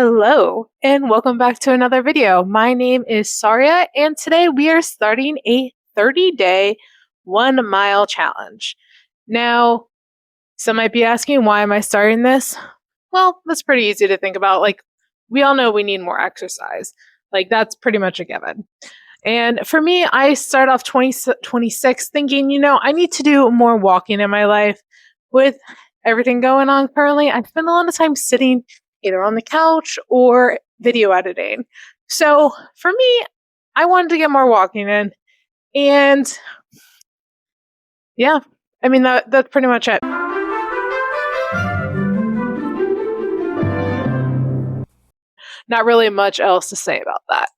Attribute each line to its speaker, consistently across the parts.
Speaker 1: Hello, and welcome back to another video. My name is Saria, and today we are starting a 30-day 1 mile challenge. Now, some might be asking, why am I starting this? Well, that's pretty easy to think about. We all know we need more exercise. That's pretty much a given. And for me, I start off 26 thinking, I need to do more walking in my life. With everything going on currently, I spend a lot of time sitting either on the couch or video editing. So for me, I wanted to get more walking in. And yeah, I mean, that's pretty much it. Not really much else to say about that.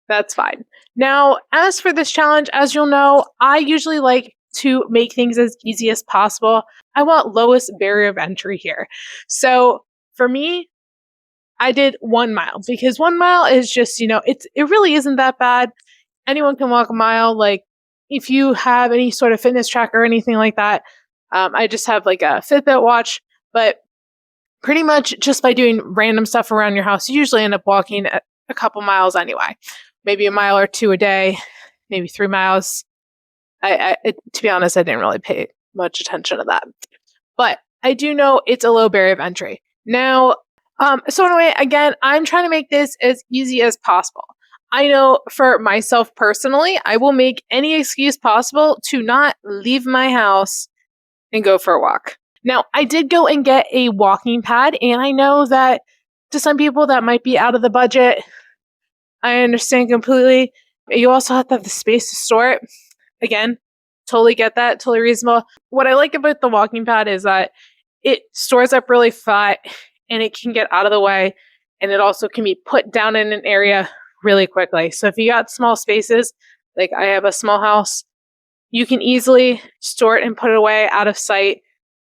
Speaker 1: That's fine. Now, as for this challenge, as you'll know, I usually like to make things as easy as possible. I want lowest barrier of entry here. So for me, I did 1 mile because 1 mile is just, it really isn't that bad. Anyone can walk a mile. If you have any sort of fitness tracker or anything like that, I just have like a Fitbit watch, but pretty much just by doing random stuff around your house, you usually end up walking a couple miles anyway. Maybe a mile or two a day, maybe 3 miles. To be honest, I didn't really pay much attention to that. But I do know it's a low barrier of entry. Now, so anyway, again, I'm trying to make this as easy as possible. I know for myself personally, I will make any excuse possible to not leave my house and go for a walk. Now, I did go and get a walking pad, and I know that to some people that might be out of the budget. I understand completely. You also have to have the space to store it. Again, totally get that, totally reasonable. What I like about the walking pad is that it stores up really flat and it can get out of the way, and it also can be put down in an area really quickly. So if you got small spaces, like I have a small house, you can easily store it and put it away out of sight,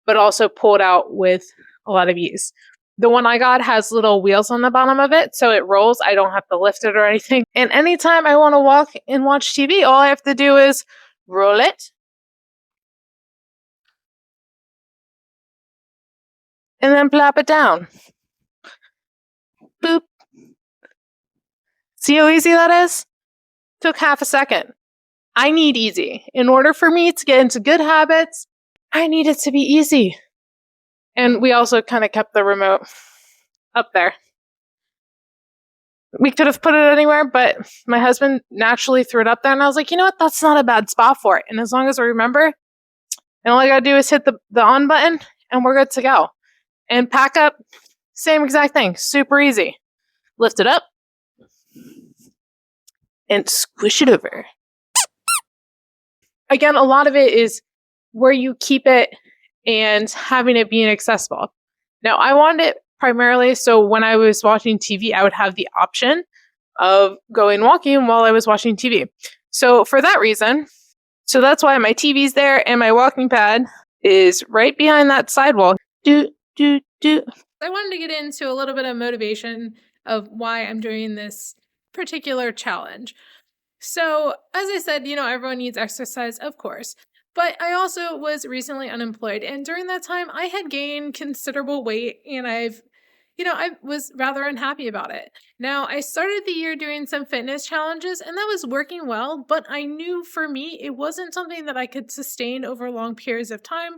Speaker 1: but also pull it out with a lot of ease. The one I got has little wheels on the bottom of it, so it rolls. I don't have to lift it or anything. And anytime I want to walk and watch TV, all I have to do is roll it and then plop it down. Boop. See how easy that is? Took half a second. I need easy. In order for me to get into good habits, I need it to be easy. And we also kind of kept the remote up there. We could have put it anywhere, but my husband naturally threw it up there, and I was like, you know what? That's not a bad spot for it. And as long as I remember, and all I gotta do is hit the on button, and we're good to go. And pack up, same exact thing. Super easy. Lift it up and squish it over. Again, a lot of it is where you keep it and having it being accessible. Now, I wanted it primarily so when I was watching TV, I would have the option of going walking while I was watching TV. So for that reason, so that's why my TV's there and my walking pad is right behind that sidewall. I wanted to get into a little bit of motivation of why I'm doing this particular challenge. So, as I said, everyone needs exercise, of course. But I also was recently unemployed, and during that time, I had gained considerable weight, and I was rather unhappy about it. Now, I started the year doing some fitness challenges, and that was working well, but I knew for me, it wasn't something that I could sustain over long periods of time.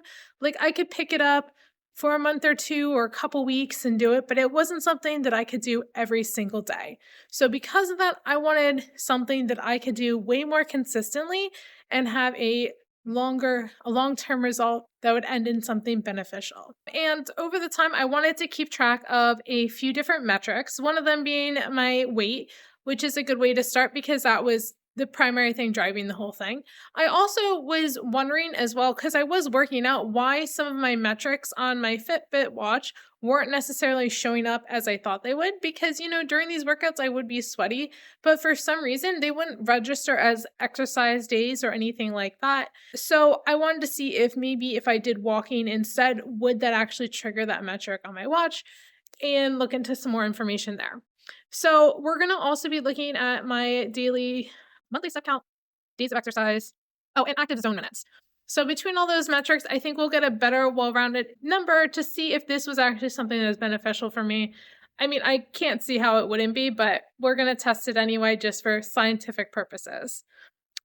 Speaker 1: I could pick it up for a month or two or a couple weeks and do it, but it wasn't something that I could do every single day. So because of that, I wanted something that I could do way more consistently and have a long-term result that would end in something beneficial. And over the time, I wanted to keep track of a few different metrics, one of them being my weight, which is a good way to start because that was the primary thing driving the whole thing. I also was wondering as well, because I was working out, why some of my metrics on my Fitbit watch weren't necessarily showing up as I thought they would, because, during these workouts, I would be sweaty, but for some reason, they wouldn't register as exercise days or anything like that. So I wanted to see if maybe if I did walking instead, would that actually trigger that metric on my watch, and look into some more information there. So we're going to also be looking at my monthly step count, days of exercise, and active zone minutes. So between all those metrics, I think we'll get a better, well-rounded number to see if this was actually something that was beneficial for me. I mean, I can't see how it wouldn't be, but we're going to test it anyway just for scientific purposes.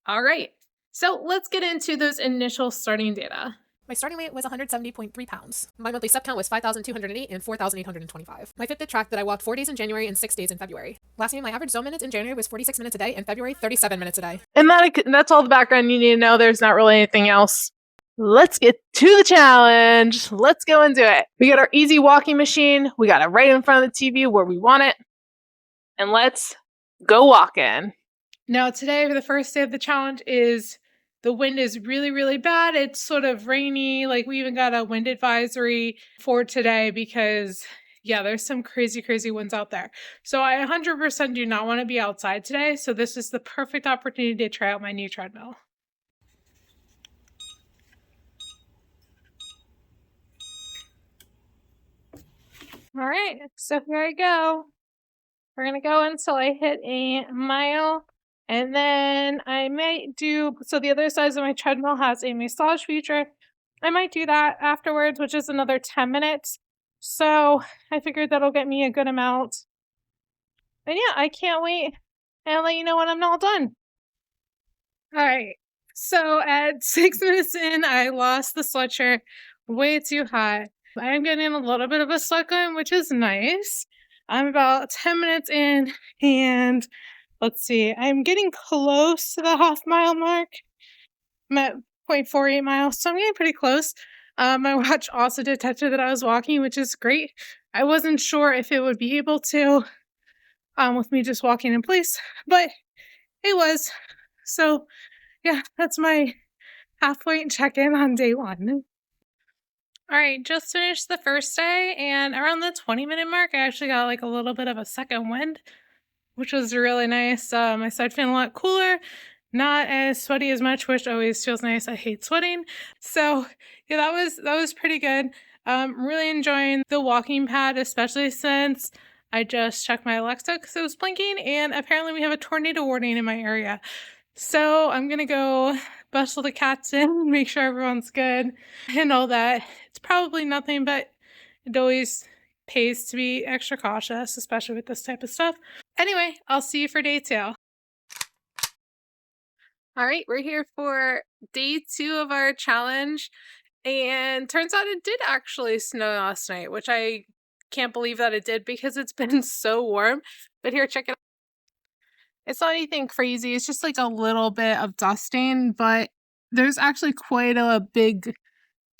Speaker 1: All right. So let's get into those initial starting data.
Speaker 2: My starting weight was 170.3 pounds. My monthly step count was 5,208 and 4,825. My Fitbit tracked that I walked 4 days in January and 6 days in February. Last year, my average zone minutes in January was 46 minutes a day, and February, 37 minutes a day.
Speaker 1: And that's all the background you need to know. There's not really anything else. Let's get to the challenge. Let's go and do it. We got our easy walking machine. We got it right in front of the TV where we want it. And let's go walking. Now, today, for the first day of the challenge, the wind is really, really bad. It's sort of rainy. Like, we even got a wind advisory for today because, yeah, there's some crazy, crazy winds out there. So I 100% do not want to be outside today. So this is the perfect opportunity to try out my new treadmill. All right, so here I go. We're going to go until I hit a mile. And then I might do, so the other side of my treadmill has a massage feature. I might do that afterwards, which is another 10 minutes. So I figured that'll get me a good amount. And yeah, I can't wait. And I'll let you know when I'm all done. All right. So at 6 minutes in, I lost the sweatshirt way too hot. I'm getting a little bit of a sweat going, which is nice. I'm about 10 minutes in, and let's see, I'm getting close to the half mile mark. I'm at 0.48 miles, so I'm getting pretty close. My watch also detected that I was walking, which is great. I wasn't sure if it would be able to with me just walking in place, but it was. So yeah, that's my halfway check-in on day 1. All right, just finished the first day, and around the 20-minute mark, I actually got like a little bit of a second wind, which was really nice. I started feeling a lot cooler, not as sweaty as much, which always feels nice. I hate sweating. So yeah, that was pretty good. Really enjoying the walking pad, especially since I just checked my Alexa because it was blinking, and apparently we have a tornado warning in my area. So I'm gonna go bustle the cats in, make sure everyone's good, and all that. It's probably nothing, but it always pays to be extra cautious, especially with this type of stuff. Anyway, I'll see you for day 2. All right, we're here for day 2 of our challenge, and turns out it did actually snow last night, which I can't believe that it did because it's been so warm. But here, check it out. It's not anything crazy. It's just like a little bit of dusting, but there's actually quite a big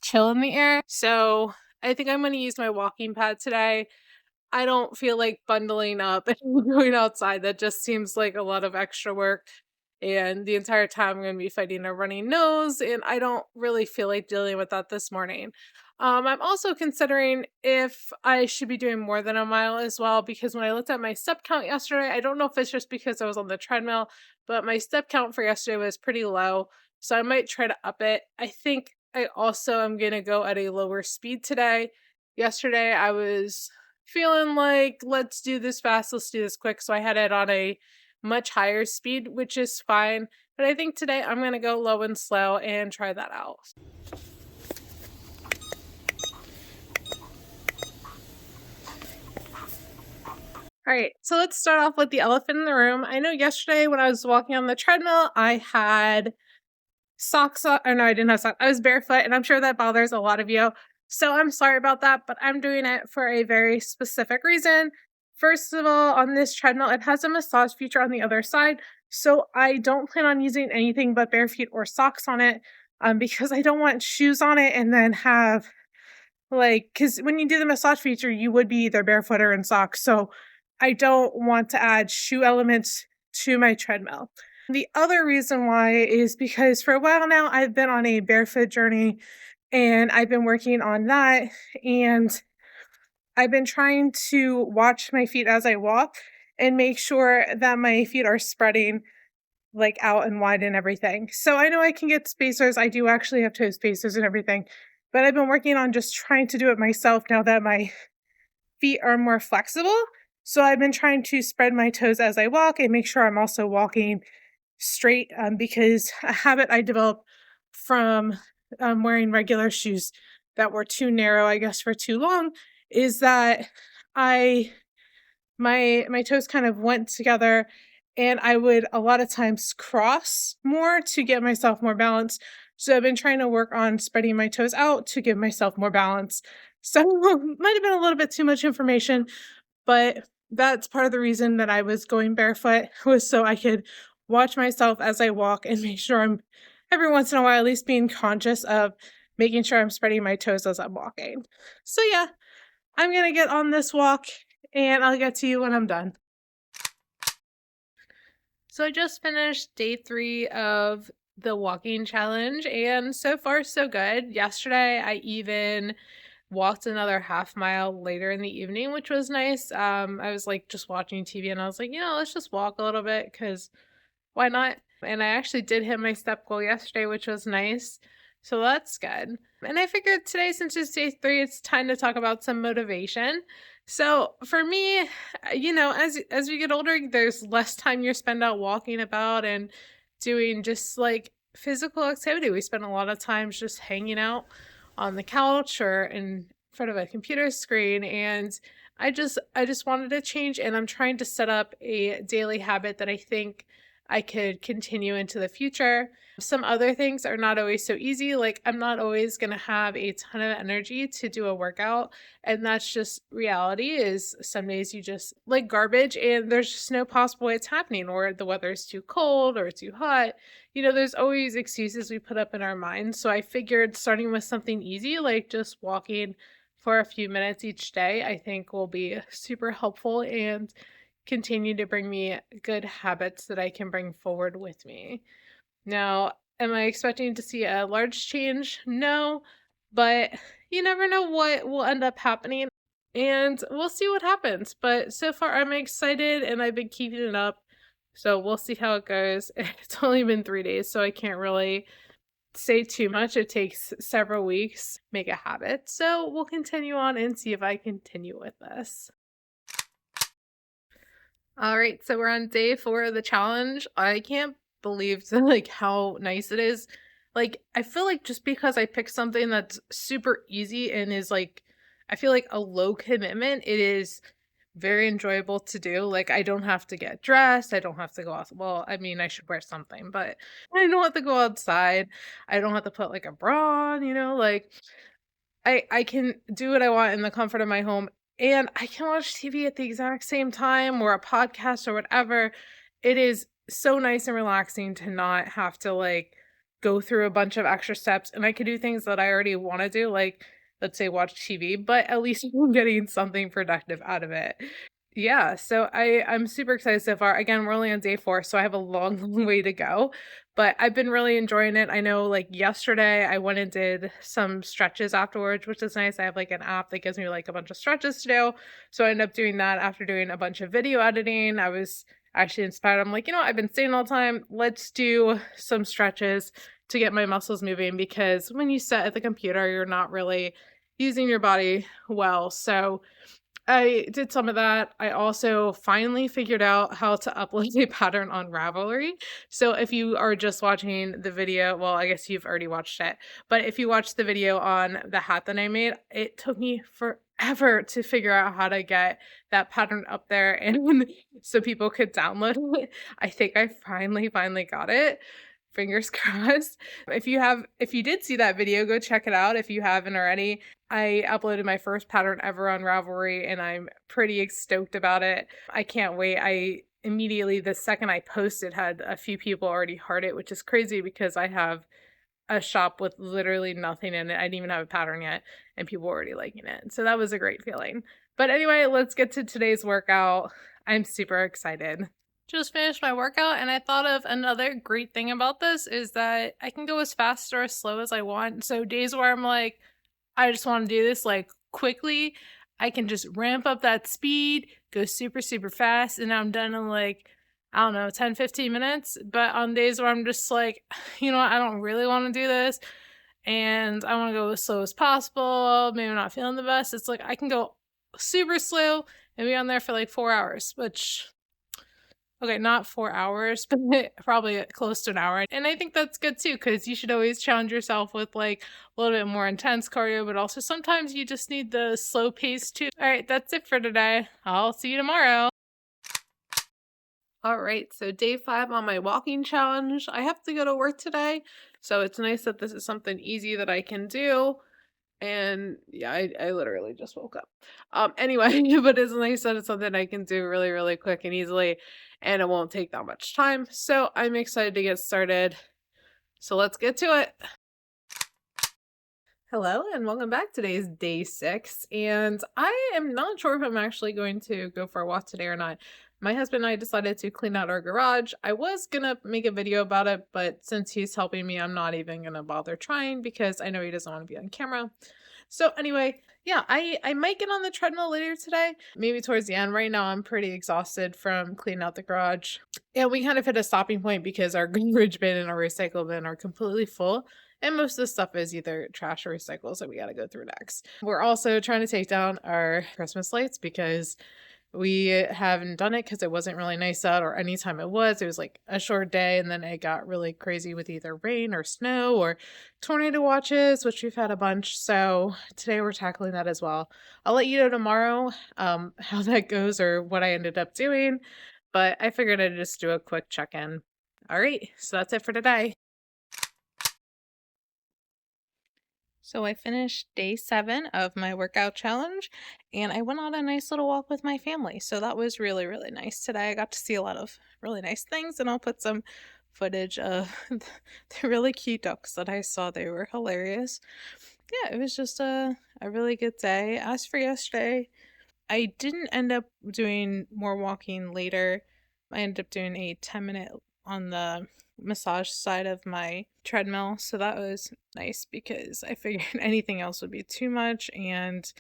Speaker 1: chill in the air. So I think I'm going to use my walking pad today. I don't feel like bundling up and going outside. That just seems like a lot of extra work. And the entire time I'm going to be fighting a runny nose, and I don't really feel like dealing with that this morning. I'm also considering if I should be doing more than a mile as well, because when I looked at my step count yesterday, I don't know if it's just because I was on the treadmill, but my step count for yesterday was pretty low. So I might try to up it. I think I also am going to go at a lower speed today. Yesterday, I was feeling like, let's do this fast, let's do this quick. So I had it on a much higher speed, which is fine. But I think today I'm going to go low and slow and try that out. All right, so let's start off with the elephant in the room. I know yesterday when I was walking on the treadmill, I had socks on. Or no, I didn't have socks. I was barefoot, and I'm sure that bothers a lot of you. So I'm sorry about that, but I'm doing it for a very specific reason. First of all, on this treadmill, it has a massage feature on the other side. So I don't plan on using anything but bare feet or socks on it because I don't want shoes on it and then have because when you do the massage feature, you would be either barefoot or in socks. So I don't want to add shoe elements to my treadmill. The other reason why is because for a while now, I've been on a barefoot journey and I've been working on that. And I've been trying to watch my feet as I walk and make sure that my feet are spreading like out and wide and everything. So I know I can get spacers. I do actually have toe spacers and everything, but I've been working on just trying to do it myself now that my feet are more flexible. So I've been trying to spread my toes as I walk and make sure I'm also walking straight because a habit I developed from wearing regular shoes that were too narrow, I guess, for too long, is that I my toes kind of went together, and I would a lot of times cross more to get myself more balance. So I've been trying to work on spreading my toes out to give myself more balance. So might have been a little bit too much information, but that's part of the reason that I was going barefoot was so I could watch myself as I walk and make sure I'm every once in a while at least being conscious of making sure I'm spreading my toes as I'm walking. So yeah, I'm gonna get on this walk and I'll get to you when I'm done. So I just finished day 3 of the walking challenge, and so far so good. Yesterday, I even walked another half mile later in the evening, which was nice. I was like just watching TV and I was like, let's just walk a little bit because why not? And I actually did hit my step goal yesterday, which was nice. So that's good. And I figured today, since it's day 3, it's time to talk about some motivation. So for me, as we get older, there's less time you spend out walking about and doing just like physical activity. We spend a lot of times just hanging out on the couch or in front of a computer screen, and I just wanted to change, and I'm trying to set up a daily habit that I think I could continue into the future. Some other things are not always so easy. Like, I'm not always going to have a ton of energy to do a workout. And that's just reality is some days you just like garbage and there's just no possible way it's happening, or the weather is too cold or too hot. There's always excuses we put up in our minds. So I figured starting with something easy, like just walking for a few minutes each day, I think will be super helpful and continue to bring me good habits that I can bring forward with me. Now, am I expecting to see a large change? No, but you never know what will end up happening, and we'll see what happens. But so far, I'm excited and I've been keeping it up. So we'll see how it goes. It's only been 3 days, so I can't really say too much. It takes several weeks to make a habit. So we'll continue on and see if I continue with this. All right, so we're on day 4 of the challenge. I can't believe like how nice it is. Like, I feel like just because I picked something that's super easy and is like, I feel like a low commitment, it is very enjoyable to do. Like, I don't have to get dressed. I don't have to go out. Well, I mean, I should wear something, but I don't have to go outside. I don't have to put like a bra on, like I can do what I want in the comfort of my home, and I can watch TV at the exact same time or a podcast or whatever. It is so nice and relaxing to not have to like go through a bunch of extra steps, and I can do things that I already want to do, like let's say watch TV, but at least I'm getting something productive out of it. Yeah, so I'm super excited so far. Again, we're only on day 4, so I have a long, long way to go, but I've been really enjoying it. I know, like, yesterday, I went and did some stretches afterwards, which is nice. I have, like, an app that gives me, like, a bunch of stretches to do, so I ended up doing that after doing a bunch of video editing. I was actually inspired. I'm like, I've been sitting all the time. Let's do some stretches to get my muscles moving, because when you sit at the computer, you're not really using your body well, so I did some of that. I also finally figured out how to upload a pattern on Ravelry. So if you are just watching the video, well, I guess you've already watched it, but if you watch the video on the hat that I made, it took me forever to figure out how to get that pattern up there and so people could download it. I think I finally got it. Fingers crossed. If you did see that video, go check it out if you haven't already. I uploaded my first pattern ever on Ravelry and I'm pretty stoked about it. I can't wait. I immediately, the second I posted, had a few people already heart it, which is crazy because I have a shop with literally nothing in it. I didn't even have a pattern yet, and people were already liking it. So that was a great feeling. But anyway, let's get to today's workout. I'm super excited. Just finished my workout, and I thought of another great thing about this is that I can go as fast or as slow as I want. So days where I'm like, I just want to do this like quickly, I can just ramp up that speed, go super, super fast, and I'm done in like, I don't know, 10, 15 minutes. But on days where I'm just like, I don't really want to do this and I want to go as slow as possible, maybe I'm not feeling the best, it's like I can go super slow and be on there for like 4 hours, which, Okay, not 4 hours, but probably close to an hour, and I think that's good too, because you should always challenge yourself with, like, a little bit more intense cardio, but also sometimes you just need the slow pace too. Alright, that's it for today. I'll see you tomorrow. Alright, so day 5 on my walking challenge. I have to go to work today, so it's nice that this is something easy that I can do. And yeah, I literally just woke up. Anyway, but it's nice that it's something I can do really, really quick and easily, and it won't take that much time. So I'm excited to get started. So let's get to it. Hello and welcome back. Today is day 6, and I am not sure if I'm actually going to go for a walk today or not. My husband and I decided to clean out our garage. I was gonna make a video about it, but since he's helping me, I'm not even gonna bother trying because I know he doesn't want to be on camera. So anyway, yeah, I might get on the treadmill later today, maybe towards the end. Right now, I'm pretty exhausted from cleaning out the garage. And we kind of hit a stopping point because our garbage bin and our recycle bin are completely full. And most of the stuff is either trash or recycle, so we got to go through next. We're also trying to take down our Christmas lights because we haven't done it because it wasn't really nice out, or anytime it was like a short day, and then it got really crazy with either rain or snow or tornado watches, which we've had a bunch. So today we're tackling that as well. I'll let you know tomorrow how that goes or what I ended up doing, but I figured I'd just do a quick check-in. All right, so that's it for today. So I finished day 7 of my workout challenge, and I went on a nice little walk with my family. So that was really, really nice today. I got to see a lot of really nice things, and I'll put some footage of the really cute ducks that I saw. They were hilarious. Yeah, it was just a really good day. As for yesterday, I didn't end up doing more walking later. I ended up doing a 10-minute on the massage side of my treadmill. So that was nice because I figured anything else would be too much. And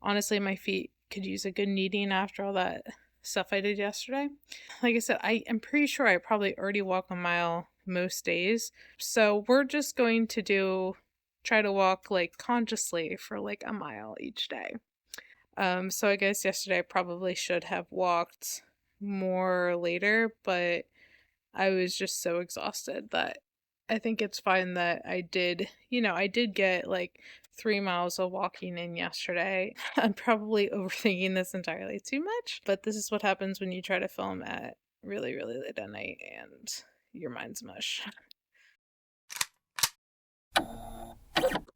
Speaker 1: honestly, my feet could use a good kneading after all that stuff I did yesterday. Like I said, I am pretty sure I probably already walk a mile most days. So we're just going to try to walk like consciously for like a mile each day. So I guess yesterday I probably should have walked more later, but I was just so exhausted that I think it's fine that I did get like 3 miles of walking in yesterday. I'm probably overthinking this entirely too much, but this is what happens when you try to film at really, really late at night and your mind's mush. All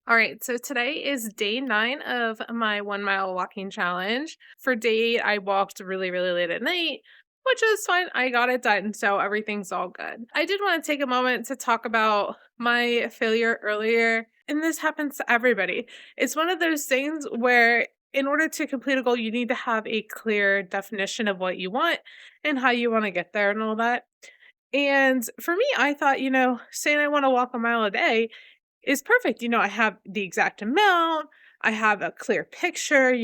Speaker 1: right, so today is day 9 of my 1 mile walking challenge. For day 8, I walked really, really late at night, which is fine. I got it done, so everything's all good. I did want to take a moment to talk about my failure earlier, and this happens to everybody. It's one of those things where in order to complete a goal, you need to have a clear definition of what you want and how you want to get there and all that. And for me, I thought, saying I want to walk a mile a day is perfect. I have the exact amount, I have a clear picture,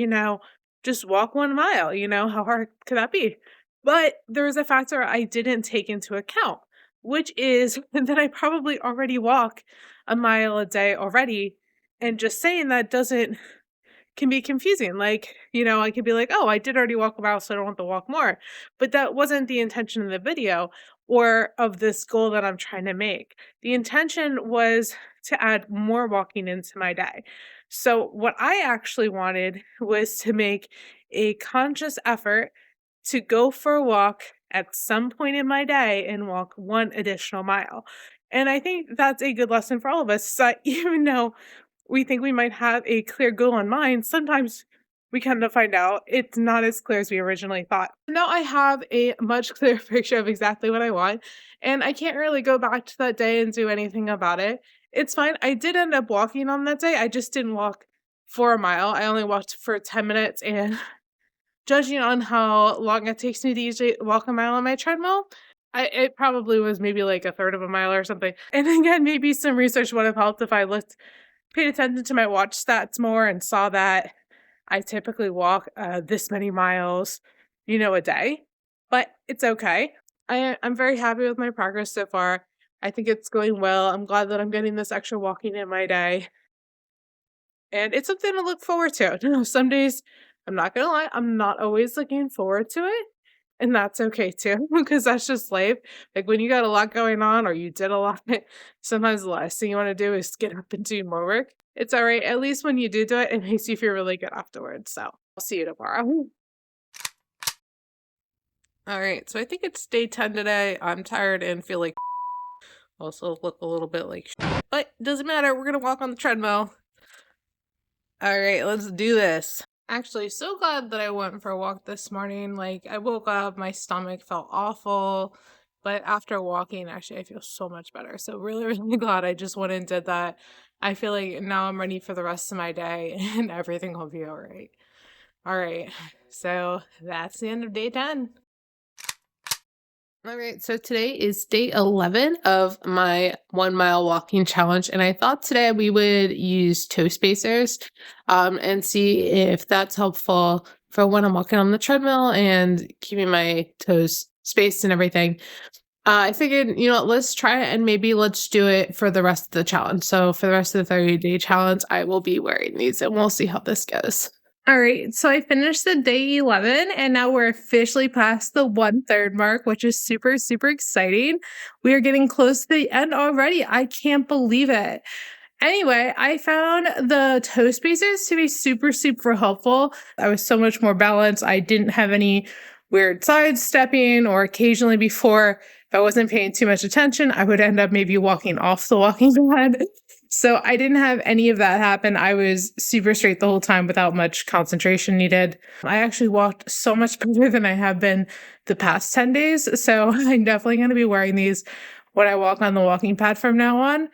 Speaker 1: just walk 1 mile, how hard could that be? But there was a factor I didn't take into account, which is that I probably already walk a mile a day already. And just saying that doesn't can be confusing. Like, I could be like, oh, I did already walk a mile, so I don't want to walk more. But that wasn't the intention of the video or of this goal that I'm trying to make. The intention was to add more walking into my day. So, what I actually wanted was to make a conscious effort to go for a walk at some point in my day and walk one additional mile. And I think that's a good lesson for all of us. So even though we think we might have a clear goal in mind, sometimes we kind of find out it's not as clear as we originally thought. Now I have a much clearer picture of exactly what I want, and I can't really go back to that day and do anything about it. It's fine. I did end up walking on that day. I just didn't walk for a mile. I only walked for 10 minutes, and judging on how long it takes me to usually walk a mile on my treadmill, it probably was maybe like a third of a mile or something. And again, maybe some research would have helped if I paid attention to my watch stats more and saw that I typically walk this many miles, a day. But it's okay. I'm very happy with my progress so far. I think it's going well. I'm glad that I'm getting this extra walking in my day. And it's something to look forward to. Some days, I'm not going to lie, I'm not always looking forward to it. And that's okay too, because that's just life. Like when you got a lot going on or you did a lot, sometimes the last thing you want to do is get up and do more work. It's all right. At least when you do it, it makes you feel really good afterwards. So I'll see you tomorrow. All right. So I think it's day 10 today. I'm tired and feel like also look a little bit like but doesn't matter. We're going to walk on the treadmill. All right, let's do this. Actually, so glad that I went for a walk this morning. Like, I woke up, my stomach felt awful, but after walking, actually, I feel so much better. So, really, really glad I just went and did that. I feel like now I'm ready for the rest of my day and everything will be all right. All right, so that's the end of day 10. All right, so today is day 11 of my 1 mile walking challenge, and I thought today we would use toe spacers and see if that's helpful for when I'm walking on the treadmill and keeping my toes spaced and everything. I figured, let's try it and maybe let's do it for the rest of the challenge. So for the rest of the 30-day challenge, I will be wearing these and we'll see how this goes. All right, so I finished the day 11 and now we're officially past the 1/3 mark, which is super, super exciting. We are getting close to the end already. I can't believe it. Anyway, I found the toe spacers to be super, super helpful. I was so much more balanced. I didn't have any weird sidestepping, or occasionally before, if I wasn't paying too much attention, I would end up maybe walking off the walking pad. So I didn't have any of that happen. I was super straight the whole time without much concentration needed. I actually walked so much better than I have been the past 10 days. So I'm definitely going to be wearing these when I walk on the walking pad from now on.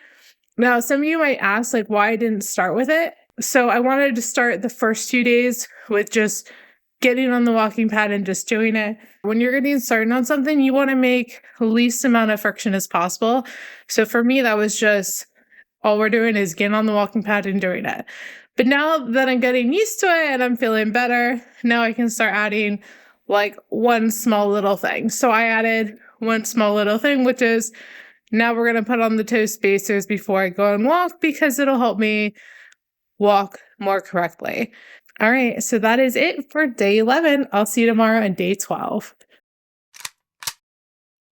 Speaker 1: Now, some of you might ask, like, why I didn't start with it. So I wanted to start the first 2 days with just getting on the walking pad and just doing it. When you're getting started on something, you want to make the least amount of friction as possible. So for me, that was just all we're doing is getting on the walking pad and doing it. But now that I'm getting used to it and I'm feeling better, now I can start adding like one small little thing. So I added one small little thing, which is now we're going to put on the toe spacers before I go and walk because it'll help me walk more correctly. All right, so that is it for day 11. I'll see you tomorrow on day 12.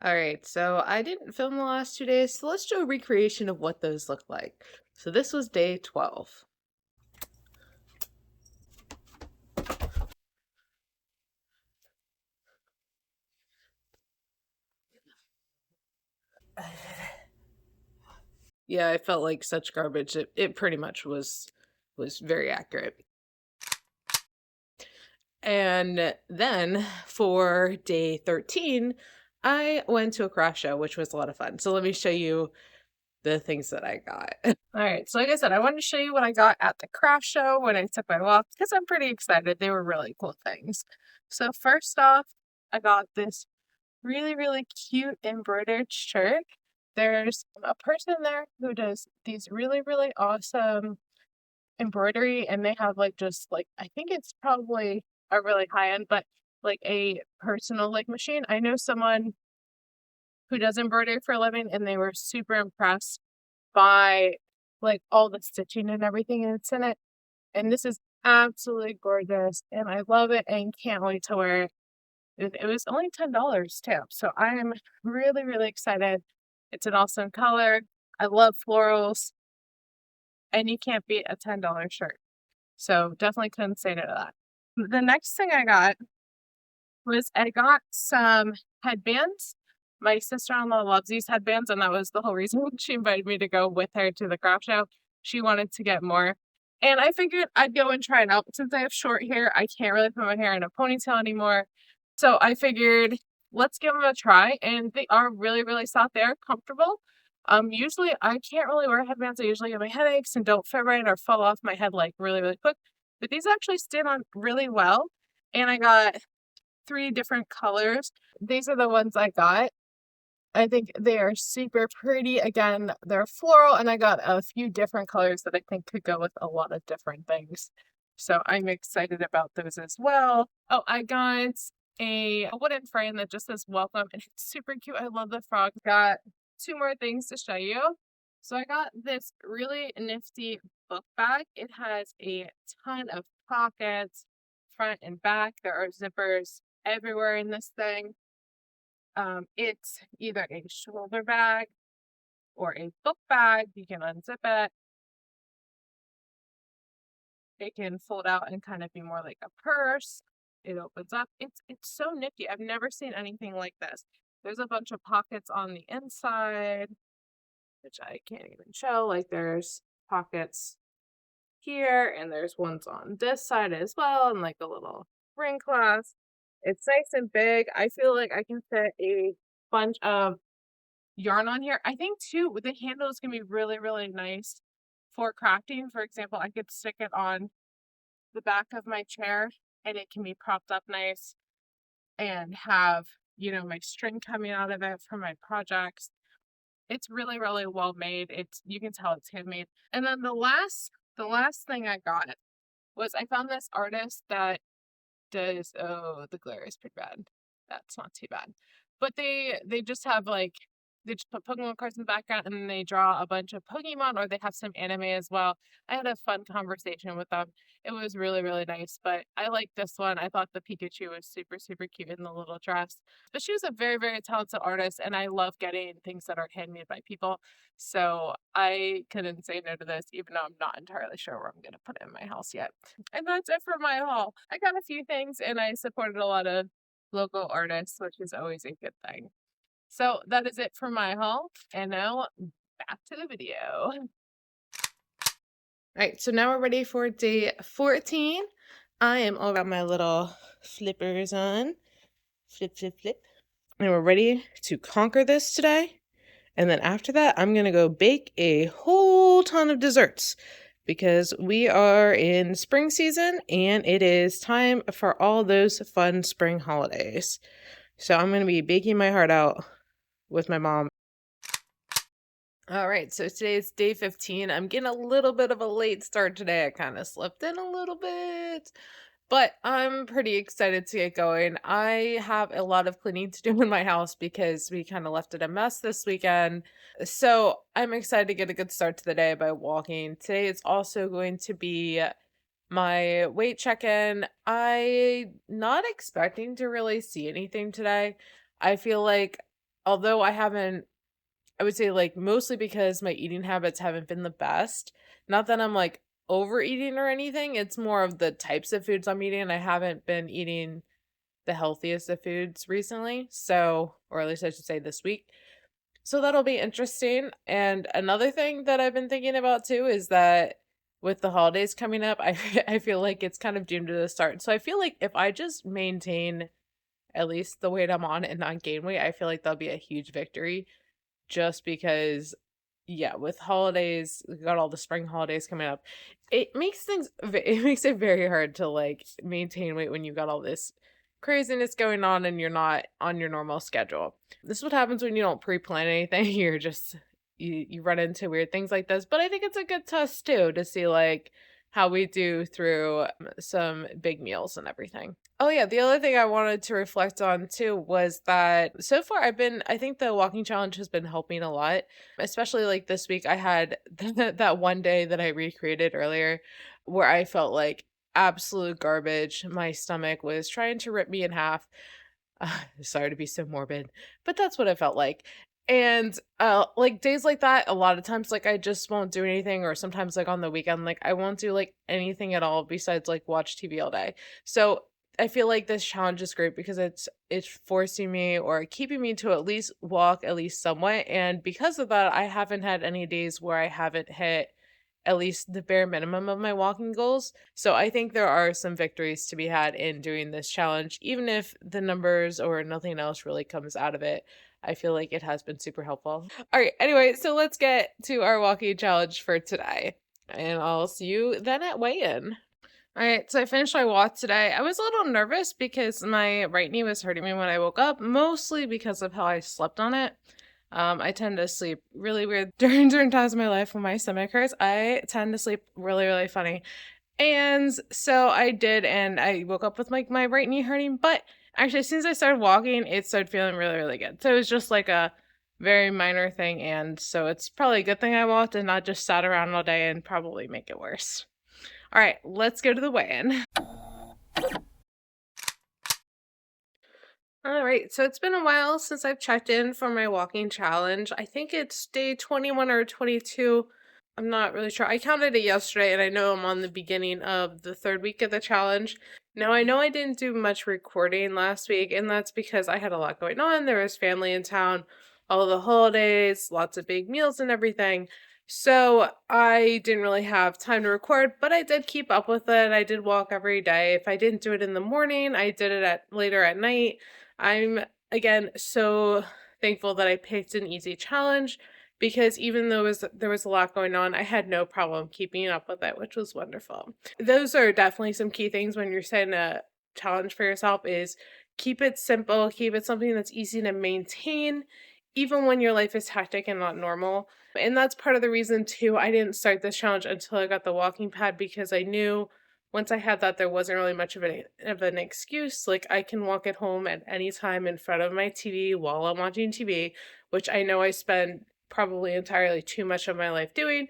Speaker 1: All right, so I didn't film the last 2 days, so let's do a recreation of what those look like. So this was day 12. Yeah, I felt like such garbage. It pretty much was very accurate. And then for day 13, I went to a craft show, which was a lot of fun. So let me show you the things that I got. All right, so like I said, I wanted to show you what I got at the craft show when I took my walk because I'm pretty excited. They were really cool things. So first off, I got this really, really cute embroidered shirt. There's a person there who does these really, really awesome embroidery, and they have like just like I think it's probably a really high end, but like a personal like machine. I know someone who does embroidery for a living, and they were super impressed by like all the stitching and everything that's in it. And this is absolutely gorgeous, and I love it and can't wait to wear it. It was only $10 too, so I am really, really excited. It's an awesome color. I love florals, and you can't beat a $10 shirt. So definitely couldn't say no to that. The next thing I got was I got some headbands. My sister-in-law loves these headbands, and that was the whole reason she invited me to go with her to the craft show. She wanted to get more. And I figured I'd go and try it out. Since I have short hair, I can't really put my hair in a ponytail anymore. So I figured let's give them a try. And they are really, really soft. They are comfortable. Usually I can't really wear headbands. I usually get my headaches and don't fit right or fall off my head like really, really quick. But these actually stand on really well. And I got 3 different colors. These are the ones I got. I think they are super pretty. Again, they're floral, and I got a few different colors that I think could go with a lot of different things. So I'm excited about those as well. Oh, I got a wooden frame that just says welcome, and it's super cute. I love the frog. Got 2 more things to show you. So I got this really nifty book bag. It has a ton of pockets, front and back. There are zippers. everywhere in this thing. It's either a shoulder bag or a book bag. You can unzip it. It can fold out and kind of be more like a purse. It opens up. It's so nifty. I've never seen anything like this. There's a bunch of pockets on the inside, which I can't even show. Like there's pockets here, and there's ones on this side as well, and like a little ring clasp. It's nice and big. I feel like I can fit a bunch of yarn on here. I think too, the handle is gonna be really, really nice for crafting. For example, I could stick it on the back of my chair and it can be propped up nice and have, my string coming out of it for my projects. It's really, really well made. You can tell it's handmade. And then the last thing I got was I found this artist that does, oh, the glare is pretty bad. That's not too bad. But they just have like they just put Pokemon cards in the background and then they draw a bunch of Pokemon, or they have some anime as well. I had a fun conversation with them. It was really, really nice. But I like this one. I thought the Pikachu was super, super cute in the little dress. But she was a very, very talented artist, and I love getting things that are handmade by people. So I couldn't say no to this, even though I'm not entirely sure where I'm gonna put it in my house yet. And that's it for my haul. I got a few things and I supported a lot of local artists, which is always a good thing. So that is it for my haul. And now back to the video. All right, so now we're ready for day 14. I am all got my little flippers on. Flip, flip, flip. And we're ready to conquer this today. And then after that, I'm going to go bake a whole ton of desserts because we are in spring season and it is time for all those fun spring holidays. So I'm going to be baking my heart out with my mom. All right, so today is day 15. I'm getting a little bit of a late start today. I kind of slipped in a little bit, but I'm pretty excited to get going. I have a lot of cleaning to do in my house because we kind of left it a mess this weekend. So I'm excited to get a good start to the day by walking. Today is also going to be my weight check-in. I not expecting to really see anything today. I feel like although I would say like mostly because my eating habits haven't been the best. Not that I'm like overeating or anything. It's more of the types of foods I'm eating. I haven't been eating the healthiest of foods recently. So, or at least I should say this week. So that'll be interesting. And another thing that I've been thinking about too is that with the holidays coming up, I feel like it's kind of doomed to the start. So I feel like if I just maintain at least the weight I'm on and not gain weight, I feel like that'll be a huge victory. Just because, yeah, with holidays, we got all the spring holidays coming up. It makes it very hard to like maintain weight when you've got all this craziness going on and you're not on your normal schedule. This is what happens when you don't pre-plan anything. You're just you run into weird things like this. But I think it's a good test too to see like how we do through some big meals and everything. Oh yeah, the other thing I wanted to reflect on too was that so far I think the walking challenge has been helping a lot, especially like this week I had that one day that I recreated earlier where I felt like absolute garbage. My stomach was trying to rip me in half. Sorry to be so morbid, but that's what it felt like. And like days like that, a lot of times like I just won't do anything, or sometimes like on the weekend like I won't do like anything at all besides like watch TV all day. So I feel like this challenge is great because it's forcing me or keeping me to at least walk at least somewhat, and because of that I haven't had any days where I haven't hit at least the bare minimum of my walking goals. So I think there are some victories to be had in doing this challenge, even if the numbers or nothing else really comes out of it. I feel like it has been super helpful. All right, anyway, so let's get to our walking challenge for today. And I'll see you then at weigh-in. All right, so I finished my walk today. I was a little nervous because my right knee was hurting me when I woke up, mostly because of how I slept on it. I tend to sleep really weird during certain times of my life when my stomach hurts. I tend to sleep really, really funny. And so I did, and I woke up with like my right knee hurting, but actually as soon as I started walking, it started feeling really, really good. So it was just like a very minor thing, and so it's probably a good thing I walked and not just sat around all day and probably make it worse. All right, let's go to the weigh-in. All right, so it's been a while since I've checked in for my walking challenge. I think it's day 21 or 22. I'm not really sure. I counted it yesterday and I know I'm on the beginning of the third week of the challenge. Now, I know I didn't do much recording last week, and that's because I had a lot going on. There was family in town, all the holidays, lots of big meals and everything. So I didn't really have time to record, but I did keep up with it. I did walk every day. If I didn't do it in the morning, I did it at later at night. I'm again so thankful that I picked an easy challenge because even though there was a lot going on, I had no problem keeping up with it, which was wonderful. Those are definitely some key things when you're setting a challenge for yourself is keep it simple, keep it something that's easy to maintain, even when your life is hectic and not normal. And that's part of the reason too I didn't start this challenge until I got the walking pad because I knew once I had that, there wasn't really much of an excuse. Like I can walk at home at any time in front of my TV while I'm watching TV, which I know I spend probably entirely too much of my life doing.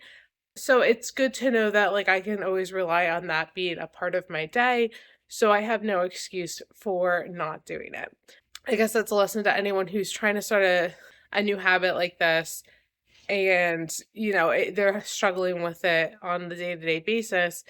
Speaker 1: So it's good to know that like I can always rely on that being a part of my day. So I have no excuse for not doing it. I guess that's a lesson to anyone who's trying to start a new habit like this and they're struggling with it on the day-to-day basis.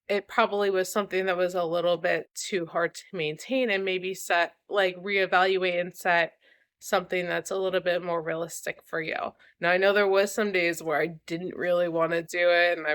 Speaker 1: It probably was something that was a little bit too hard to maintain and maybe reevaluate and set something that's a little bit more realistic for you. Now, I know there was some days where I didn't really want to do it and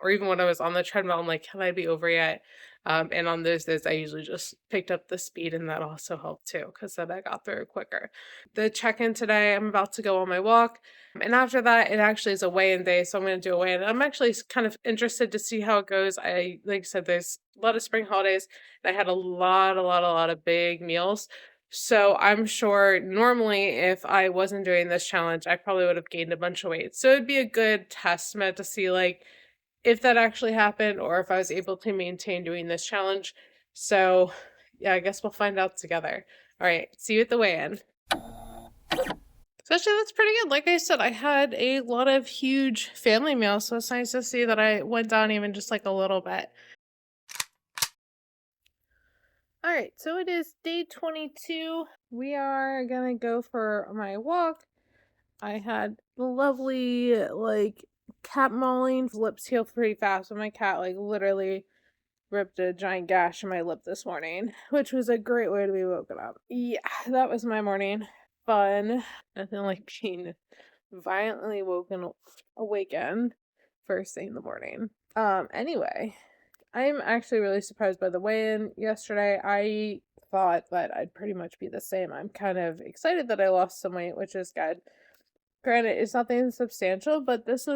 Speaker 1: or even when I was on the treadmill, I'm like, can I be over yet? And on those days, I usually just picked up the speed and that also helped too because then I got through it quicker. The check-in today, I'm about to go on my walk. And after that, it actually is a weigh-in day, so I'm going to do a weigh-in. I'm actually kind of interested to see how it goes. Like I said, there's a lot of spring holidays, and I had a lot of big meals. So I'm sure normally if I wasn't doing this challenge, I probably would have gained a bunch of weight. So it'd be a good testament to see like if that actually happened or if I was able to maintain doing this challenge. So yeah, I guess we'll find out together. All right, see you at the weigh-in. So actually, that's pretty good. Like I said, I had a lot of huge family meals, so it's nice to see that I went down even just like a little bit. All right, so it is day 22. We are gonna go for my walk. I had the lovely, like, cat mauling. Lips heal pretty fast, but my cat, like, literally ripped a giant gash in my lip this morning, which was a great way to be woken up. Yeah, that was my morning. Fun. Nothing like being violently awakened first thing in the morning. Anyway, I'm actually really surprised by the weigh-in yesterday. I thought that I'd pretty much be the same. I'm kind of excited that I lost some weight, which is good. Granted, it's nothing substantial, but this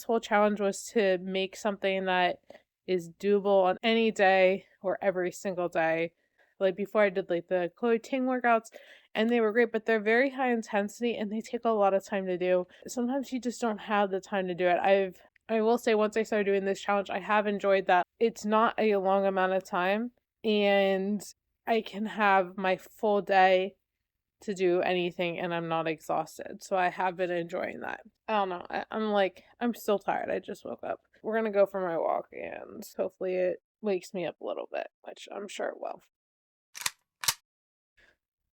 Speaker 1: whole challenge was to make something that is doable on any day or every single day. Like before I did like the Chloe Ting workouts and they were great, but they're very high intensity and they take a lot of time to do. Sometimes you just don't have the time to do it. I will say once I started doing this challenge, I have enjoyed that. It's not a long amount of time and I can have my full day to do anything and I'm not exhausted. So I have been enjoying that. I don't know. I'm still tired. I just woke up. We're going to go for my walk and hopefully it wakes me up a little bit, which I'm sure it will.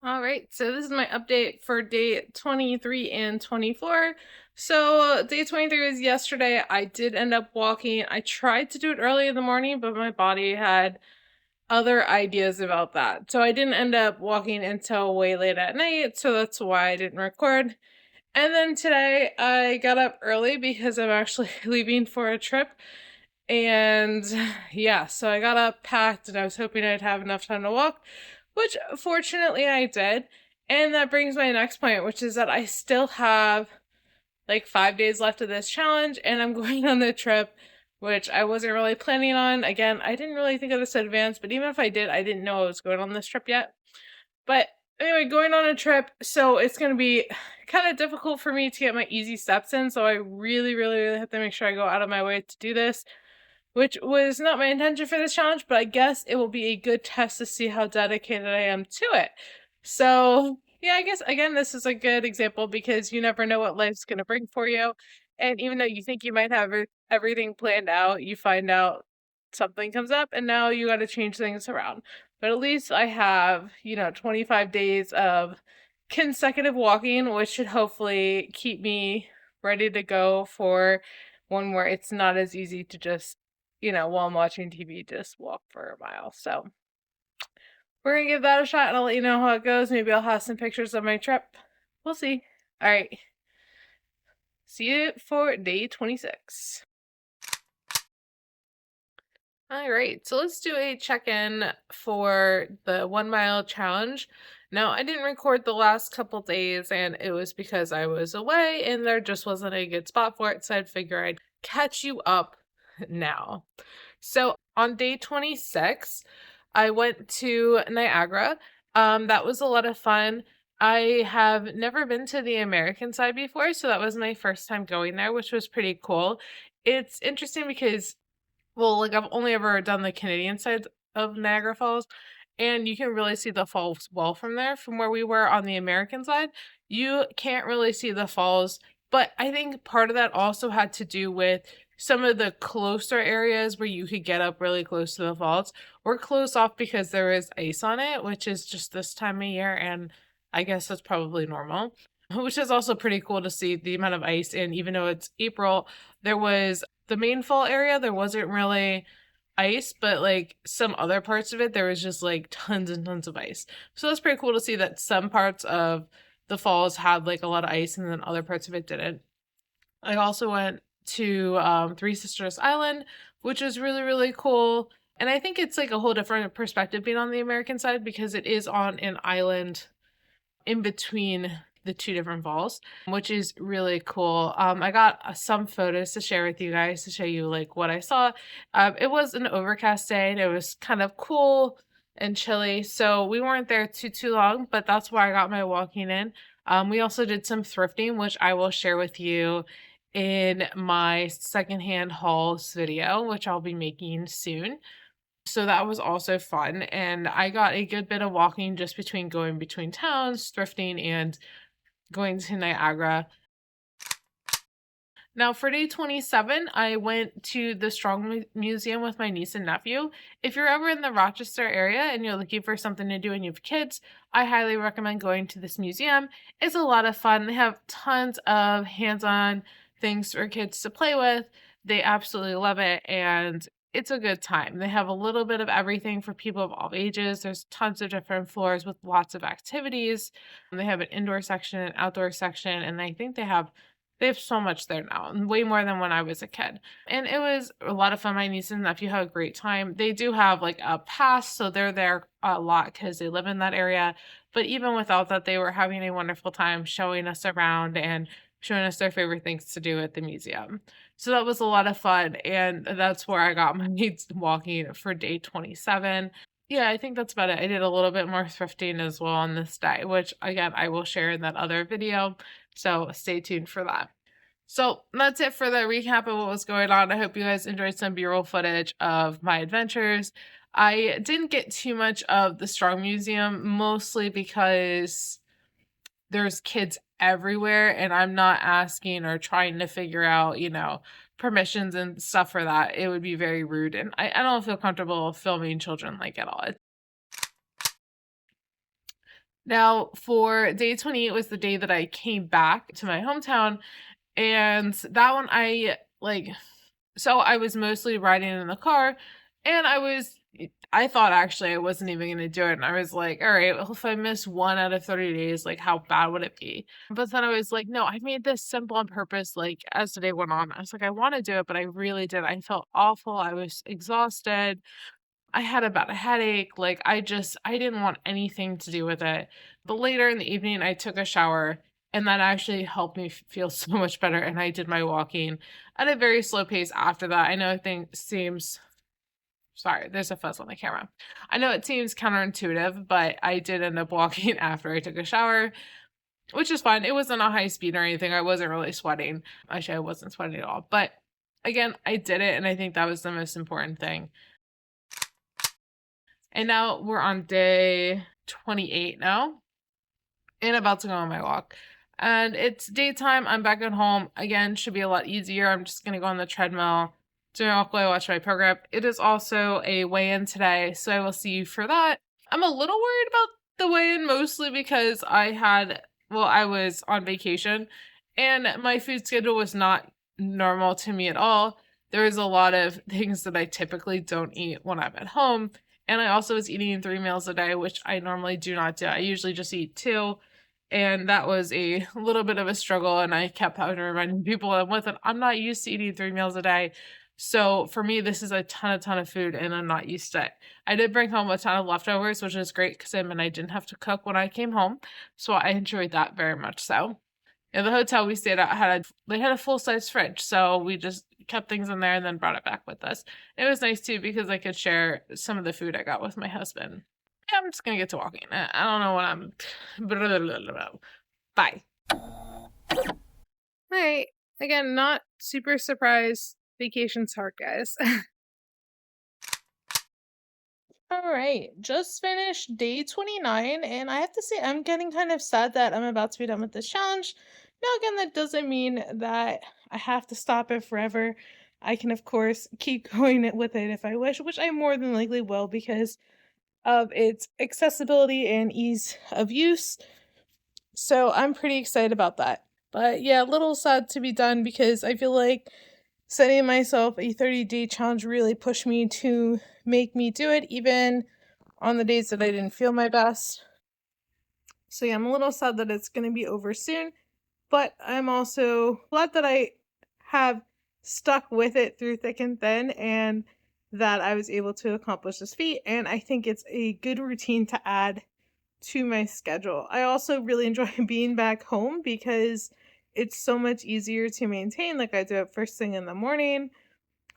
Speaker 1: All right, so this is my update for day 23 and 24. So day 23 was yesterday. I did end up walking. I tried to do it early in the morning, but my body had other ideas about that. So I didn't end up walking until way late at night, so that's why I didn't record. And then today I got up early because I'm actually leaving for a trip. And yeah, so I got up, packed, and I was hoping I'd have enough time to walk, which fortunately I did. And that brings my next point, which is that I still have like 5 days left of this challenge, and I'm going on the trip, which I wasn't really planning on. Again, I didn't really think of this in advance, but even if I did, I didn't know I was going on this trip yet. But anyway, going on a trip, so it's going to be kind of difficult for me to get my easy steps in, so I really, really, really have to make sure I go out of my way to do this, which was not my intention for this challenge, but I guess it will be a good test to see how dedicated I am to it. So, yeah, I guess, again, this is a good example because you never know what life's going to bring for you. And even though you think you might have everything planned out, you find out something comes up and now you got to change things around. But at least I have, 25 days of consecutive walking, which should hopefully keep me ready to go for one where it's not as easy to just, while I'm watching TV, just walk for a mile. So we're gonna give that a shot and I'll let you know how it goes. Maybe I'll have some pictures of my trip. We'll see. All right. See you for day 26. All right, so let's do a check-in for the 1 mile challenge. Now, I didn't record the last couple days, and it was because I was away and there just wasn't a good spot for it, so I'd figure I'd catch you up now. So on day 26, I went to Niagara. That was a lot of fun. I have never been to the American side before, so that was my first time going there, which was pretty cool. It's interesting because well, like, I've only ever done the Canadian side of Niagara Falls, and you can really see the falls well from there. From where we were on the American side, you can't really see the falls, but I think part of that also had to do with some of the closer areas where you could get up really close to the falls were closed off because there is ice on it, which is just this time of year, and I guess that's probably normal. Which is also pretty cool to see the amount of ice, and even though it's April, there was the main fall area, there wasn't really ice, but like some other parts of it, there was just like tons and tons of ice. So that's pretty cool to see that some parts of the falls had like a lot of ice and then other parts of it didn't. I also went to Three Sisters Island, which was really, really cool. And I think it's like a whole different perspective being on the American side because it is on an island in between the two different falls, which is really cool. I got some photos to share with you guys to show you like what I saw. It was an overcast day and it was kind of cool and chilly, so we weren't there too long, but that's where I got my walking in. We also did some thrifting, which I will share with you in my secondhand hauls video, which I'll be making soon. So that was also fun, and I got a good bit of walking just between going between towns, thrifting, and going to Niagara. Now, for day 27, I went to the Strong Museum with my niece and nephew. If you're ever in the Rochester area and you're looking for something to do and you have kids, I highly recommend going to this museum. It's a lot of fun. They have tons of hands-on things for kids to play with. They absolutely love it, and it's a good time. They have a little bit of everything for people of all ages. There's tons of different floors with lots of activities. They have an indoor section, an outdoor section, and I think they have so much there now, way more than when I was a kid. And it was a lot of fun. My niece and nephew had a great time. They do have like a pass, so they're there a lot because they live in that area. But even without that, they were having a wonderful time showing us around and showing us their favorite things to do at the museum. So that was a lot of fun. And that's where I got my walking for day 27. Yeah, I think that's about it. I did a little bit more thrifting as well on this day, which again, I will share in that other video. So stay tuned for that. So that's it for the recap of what was going on. I hope you guys enjoyed some B-roll footage of my adventures. I didn't get too much of the Strong Museum, mostly because there's kids everywhere and I'm not asking or trying to figure out, permissions and stuff for that. It would be very rude, and I don't feel comfortable filming children like at all. Now, for day 28 was the day that I came back to my hometown, and that one so I was mostly riding in the car, and I thought actually I wasn't even going to do it. And I was like, all right, well, if I miss 1 out of 30 days, like how bad would it be? But then I was like, no, I made this simple on purpose. Like as the day went on, I was like, I want to do it, but I really did. I felt awful. I was exhausted. I had about a headache. Like I didn't want anything to do with it. But later in the evening, I took a shower and that actually helped me feel so much better. And I did my walking at a very slow pace after that. I know it seems, sorry, there's a fuzz on the camera. I know it seems counterintuitive, but I did end up walking after I took a shower, which is fine. It wasn't a high speed or anything. I wasn't really sweating. Actually, I wasn't sweating at all. But again, I did it. And I think that was the most important thing. And now we're on day 28 now and about to go on my walk. And it's daytime. I'm back at home. Again, should be a lot easier. I'm just going to go on the treadmill, do my walk while I watch my program. It is also a weigh-in today, so I will see you for that.
Speaker 3: I'm a little worried about the weigh-in mostly because I was on vacation and my food schedule was not normal to me at all. There was a lot of things that I typically don't eat when I'm at home. And I also was eating 3 meals a day, which I normally do not do. I usually just eat two. And that was a little bit of a struggle. And I kept having to remind people I'm with it. I'm not used to eating 3 meals a day. So for me, this is a ton of food, and I'm not used to it. I did bring home a ton of leftovers, which is great because I meant I didn't have to cook when I came home. So I enjoyed that very much so. In the hotel we stayed at they had a full-size fridge, so we just kept things in there and then brought it back with us. It was nice too because I could share some of the food I got with my husband. Yeah, I'm just gonna get to walking. I don't know what I'm. Bye.
Speaker 1: Right. Again, not super surprised. Vacation's hard, guys.
Speaker 4: All right, just finished day 29, and I have to say, I'm getting kind of sad that I'm about to be done with this challenge. Now, again, that doesn't mean that I have to stop it forever. I can, of course, keep going with it if I wish, which I more than likely will because of its accessibility and ease of use. So I'm pretty excited about that. But yeah, a little sad to be done because I feel like setting myself a 30-day challenge really pushed me to make me do it, even on the days that I didn't feel my best. So yeah, I'm a little sad that it's going to be over soon, but I'm also glad that I have stuck with it through thick and thin and that I was able to accomplish this feat. And I think it's a good routine to add to my schedule. I also really enjoy being back home because it's so much easier to maintain. Like I do it first thing in the morning,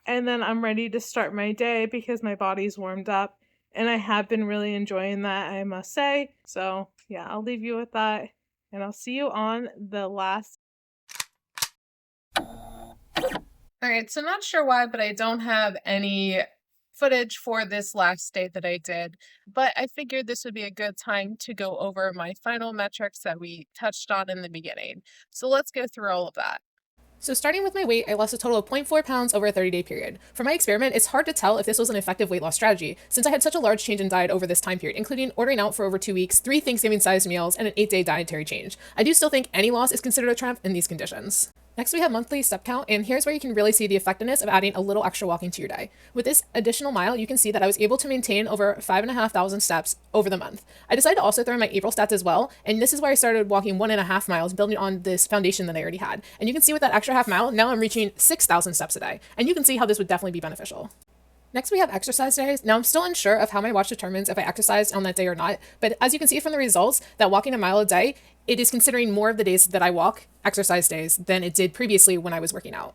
Speaker 4: and then I'm ready to start my day because my body's warmed up. And I have been really enjoying that, I must say. So, yeah, I'll leave you with that. And I'll see you on the last.
Speaker 1: All right, so not sure why, but I don't have any footage for this last day that I did, but I figured this would be a good time to go over my final metrics that we touched on in the beginning. So let's go through all of that.
Speaker 2: So starting with my weight, I lost a total of 0.4 pounds over a 30-day period. For my experiment, it's hard to tell if this was an effective weight loss strategy, since I had such a large change in diet over this time period, including ordering out for over 2 weeks, 3 Thanksgiving-sized meals, and an 8-day dietary change. I do still think any loss is considered a triumph in these conditions. Next, we have monthly step count, and here's where you can really see the effectiveness of adding a little extra walking to your day. With this additional mile, you can see that I was able to maintain over 5,500 steps over the month. I decided to also throw in my April stats as well, and this is where I started walking 1.5 miles, building on this foundation that I already had. And you can see with that extra half mile, now I'm reaching 6,000 steps a day, and you can see how this would definitely be beneficial. Next, we have exercise days. Now, I'm still unsure of how my watch determines if I exercised on that day or not, but as you can see from the results, that walking a mile a day, it is considering more of the days that I walk, exercise days, than it did previously when I was working out.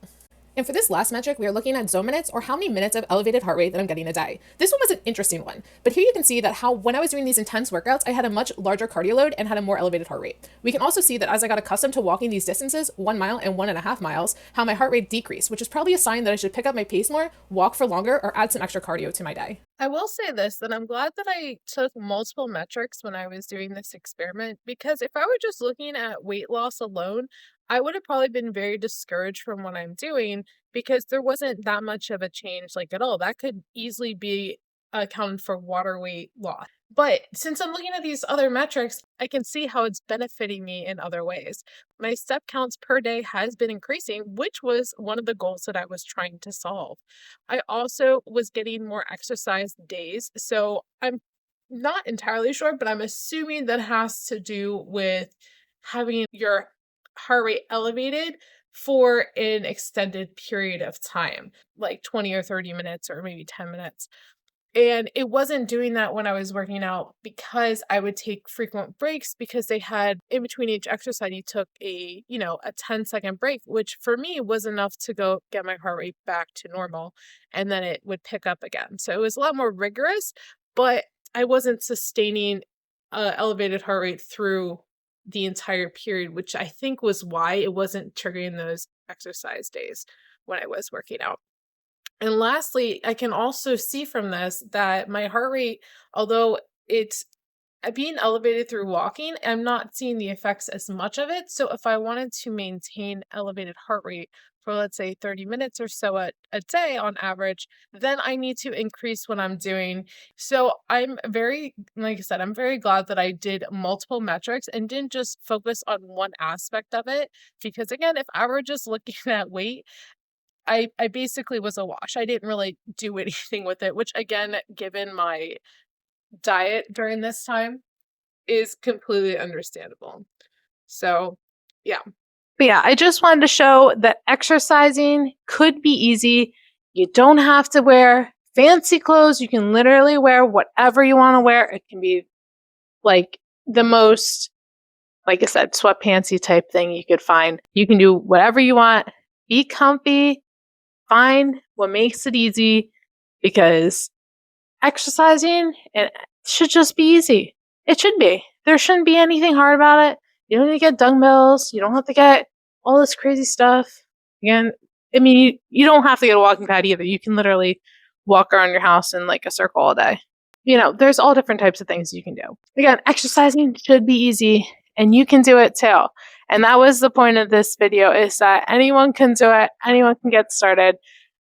Speaker 2: And for this last metric, we are looking at zone minutes, or how many minutes of elevated heart rate that I'm getting a day. This one was an interesting one, but here you can see that how when I was doing these intense workouts, I had a much larger cardio load and had a more elevated heart rate. We can also see that as I got accustomed to walking these distances, 1 mile and 1.5 miles, how my heart rate decreased, which is probably a sign that I should pick up my pace more, walk for longer, or add some extra cardio to my day.
Speaker 1: I will say this, that I'm glad that I took multiple metrics when I was doing this experiment, because if I were just looking at weight loss alone, I would have probably been very discouraged from what I'm doing because there wasn't that much of a change, like at all. That could easily be accounted for water weight loss. But since I'm looking at these other metrics, I can see how it's benefiting me in other ways. My step counts per day has been increasing, which was one of the goals that I was trying to solve. I also was getting more exercise days. So I'm not entirely sure, but I'm assuming that has to do with having your heart rate elevated for an extended period of time, like 20 or 30 minutes or maybe 10 minutes. And it wasn't doing that when I was working out because I would take frequent breaks because they had in between each exercise, you took a 10-second break, which for me was enough to go get my heart rate back to normal. And then it would pick up again. So it was a lot more rigorous, but I wasn't sustaining elevated heart rate through the entire period, which I think was why it wasn't triggering those exercise days when I was working out. And lastly, I can also see from this that my heart rate, although it's being elevated through walking, I'm not seeing the effects as much of it. So if I wanted to maintain elevated heart rate for, let's say, 30 minutes or so a day on average, then I need to increase what I'm doing. So I'm very, like I said, I'm very glad that I did multiple metrics and didn't just focus on one aspect of it. Because again, if I were just looking at weight, I basically was a wash. I didn't really do anything with it, which again, given my diet during this time, is completely understandable. So, yeah. But yeah, I just wanted to show that exercising could be easy. You don't have to wear fancy clothes. You can literally wear whatever you want to wear. It can be like the most, like I said, sweatpantsy type thing you could find. You can do whatever you want. Be comfy. Find what makes it easy, because exercising, it should just be easy. It should be. There shouldn't be anything hard about it. You don't need to get dumbbells. You don't have to get all this crazy stuff. Again, I mean, you don't have to get a walking pad either. You can literally walk around your house in like a circle all day. There's all different types of things you can do. Again, exercising should be easy, and you can do it too. And that was the point of this video, is that anyone can do it. Anyone can get started.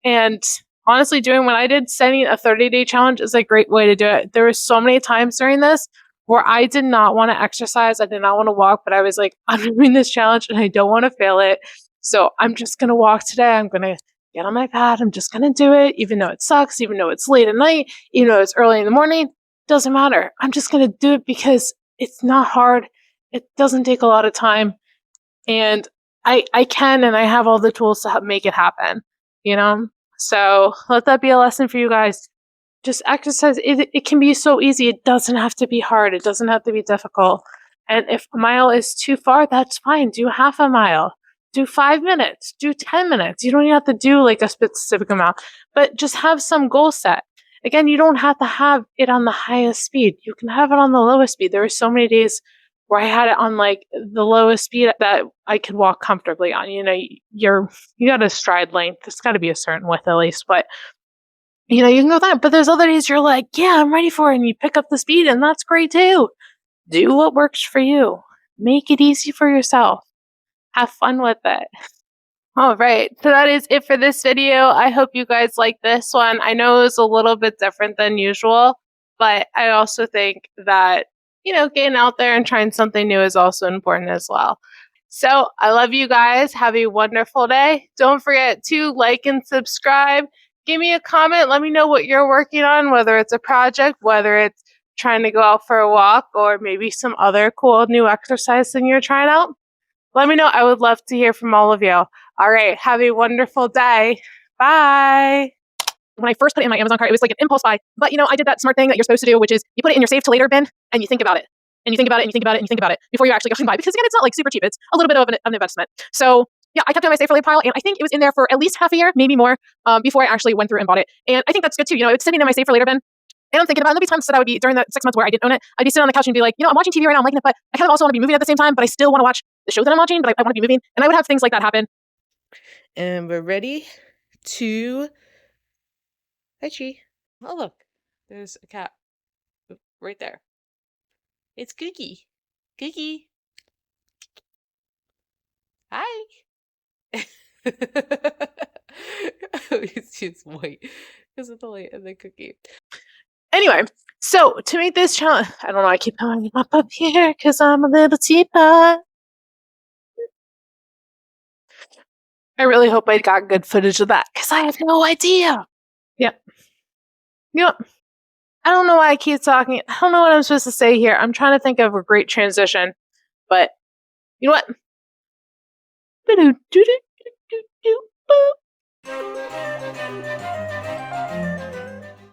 Speaker 1: And honestly, doing what I did, setting a 30-day challenge, is a great way to do it. There were so many times during this where I did not want to exercise. I did not want to walk, but I was like, I'm doing this challenge and I don't want to fail it. So I'm just going to walk today. I'm going to get on my pad. I'm just going to do it, even though it sucks, even though it's late at night, even though it's early in the morning. Doesn't matter. I'm just going to do it because it's not hard. It doesn't take a lot of time. And I can, and I have all the tools to help make it happen, So let that be a lesson for you guys. Just exercise. It can be so easy. It doesn't have to be hard. It doesn't have to be difficult. And if a mile is too far, that's fine. Do half a mile. Do 5 minutes. Do 10 minutes. You don't even have to do like a specific amount, but just have some goal set. Again, you don't have to have it on the highest speed. You can have it on the lowest speed. There were so many days where I had it on like the lowest speed that I could walk comfortably on. You got a stride length. It's got to be a certain width at least, but you can go that. But there's other days you're like, yeah, I'm ready for it, and you pick up the speed, and that's great too. Do what works for you. Make it easy for yourself. Have fun with it. All right. So that is it for this video. I hope you guys like this one. I know it was a little bit different than usual, but I also think that, getting out there and trying something new is also important as well. So I love you guys. Have a wonderful day. Don't forget to like and subscribe. Give me a comment. Let me know what you're working on, whether it's a project, whether it's trying to go out for a walk, or maybe some other cool new exercise thing you're trying out. Let me know. I would love to hear from all of you. All right. Have a wonderful day. Bye. When I first put it in my Amazon cart, it was like an impulse buy. But, I did that smart thing that you're supposed to do, which is you put it in your save to later bin and you think about it. And you think about it and you think about it and you think about it before you actually go and buy. Because again, it's not like super cheap. It's a little bit of an investment. So yeah, I kept it in my save for later pile, and I think it was in there for at least half a year, maybe more, before I actually went through and bought it. And I think that's good too. It's sitting in my save for later bin. And I'm thinking about it. There'll be times that I would be during that 6 months where I didn't own it. I'd be sitting on the couch and be like, I'm watching TV right now, I'm liking it, but I kind of also want to be moving at the same time, but I still want to watch the show that I'm watching, but I want to be moving. And I would have things like that happen. And we're ready to... Hi, Chi. Oh, look. There's a cat right there. It's Cookie. Cookie. Hi. It's white because of the light and the cookie. Anyway, so to make this challenge, I don't know, I keep going up here because I'm a little teapot. I really hope I got good footage of that because I have no idea. Yep. I don't know why I keep talking. I don't know what I'm supposed to say here. I'm trying to think of a great transition, but you know what?